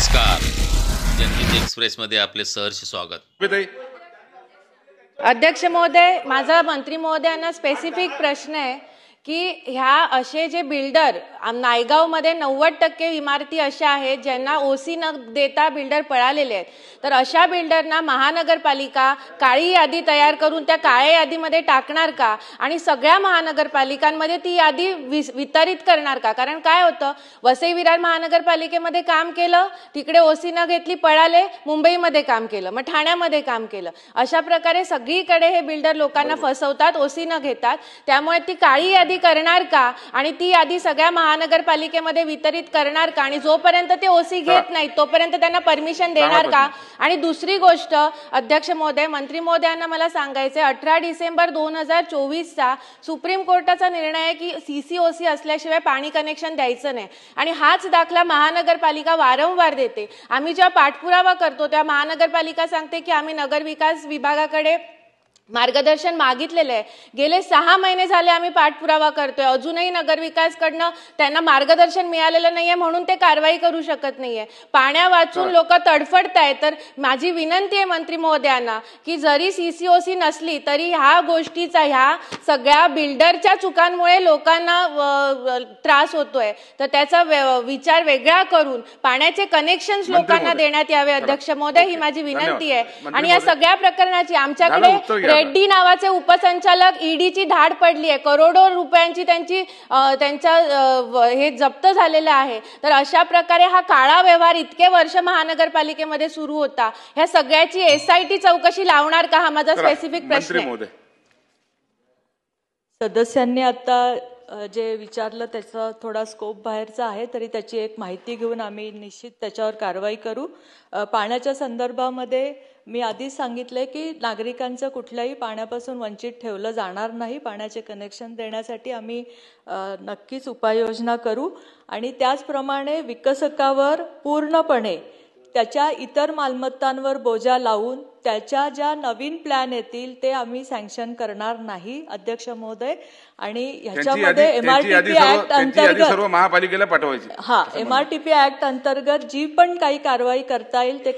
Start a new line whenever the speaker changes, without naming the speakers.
नमस्कार, जनहित एक्सप्रेसमध्ये आपले सहर्ष स्वागत।
अध्यक्ष महोदय, माझा मंत्री महोदयांना स्पेसिफिक प्रश्न आहे की ह्या असे जे बिल्डर नायगावमध्ये 90% इमारती अशा आहेत ज्यांना ओसी न देता बिल्डर पळालेले आहेत, तर अशा बिल्डरना महानगरपालिका काळी यादी तयार करून त्या काळ्या यादीमध्ये टाकणार का आणि सगळ्या महानगरपालिकांमध्ये ती यादी वितरित करणार का? कारण काय होतं, वसई विरार महानगरपालिकेमध्ये काम केलं, तिकडे ओसी न घेतली पळाले, मुंबईमध्ये काम केलं, मग ठाण्यामध्ये काम केलं, अशा प्रकारे सगळीकडे हे बिल्डर लोकांना फसवतात, ओसी न घेतात। त्यामुळे ती काळी यादी करणार का आणि ती यादी सगळ्या महानगरपालिकेमध्ये वितरित करणार का आणि जोपर्यंत ते ओसी घेत नाही तोपर्यंत त्यांना परमिशन देणार का? आणि दुसरी गोष्ट अध्यक्ष महोदय, मंत्री महोदयांना मला सांगायचे, 18 डिसेंबर 2024 चा सुप्रीम कोर्टाचा निर्णय आहे की सीसीओसी असल्याशिवाय पाणी कनेक्शन द्यायचं नाही आणि हाच दाखला महानगरपालिका वारंवार देते। आम्ही जेव्हा पाठपुरावा करतो तेव्हा महानगरपालिका सांगते की आम्ही नगरविकास विभागाकडे मार्गदर्शन मागितलेले आहे, गेले 6 महिने झाले आम्ही पाठपुरावा करतोय, अजूनही नगरविकासकडनं त्यांना मार्गदर्शन मिळालेलं नाहीये म्हणून ते कारवाई करू शकत नाहीये। पाण्या वाचून लोक तडफडतायत, तर माझी विनंती आहे मंत्री महोदयांना की जरी सीसीओसी नसली तरी ह्या गोष्टीचा, ह्या सगळ्या बिल्डरच्या चुकांमुळे लोकांना त्रास होतोय, तर त्याचा विचार वेगळा करून पाण्याचे कनेक्शन्स लोकांना देण्यात यावे। अध्यक्ष महोदय, ही माझी विनंती आहे। आणि या सगळ्या प्रकरणाची आमच्याकडे रेड्डी नावाचे उपसंचालक ईडीची धाड पडली आहे, करोडो रुपयांची त्यांच्या हे जप्त झालेलं आहे। तर अशा प्रकारे हा काळा व्यवहार इतके वर्ष महानगरपालिकेमध्ये सुरू होता, ह्या सगळ्याची एसआयटी चौकशी लावणार का? हा माझा स्पेसिफिक प्रश्न आहे।
सदस्यांनी आता जे विचारलं त्याचा थोडा स्कोप बाहेरचा आहे, तरी त्याची एक माहिती घेऊन आम्ही निश्चित त्याच्यावर कारवाई करू। पाण्याच्या संदर्भामध्ये मी आधीच सांगितले की नागरिकांचं कुठल्याही पाण्यापासून वंचित ठेवलं जाणार नाही। पाण्याचे कनेक्शन देण्यासाठी आम्ही नक्कीच उपाययोजना करू आणि त्याचप्रमाणे विकसकावर पूर्णपणे त्याच्या इतर मालमत्तांवर बोजा लावून त्याच्या ज्या नवीन प्लॅन येतील ते आम्ही सँक्शन करणार नाही अध्यक्ष महोदय। आणि ह्याच्यामध्ये एमआरटीपी ऍक्ट अंतर्गत
सर्व महापालिकेला पाठवायची,
एमआरटीपी ऍक्ट अंतर्गत जी पण काही कारवाई करता येईल ते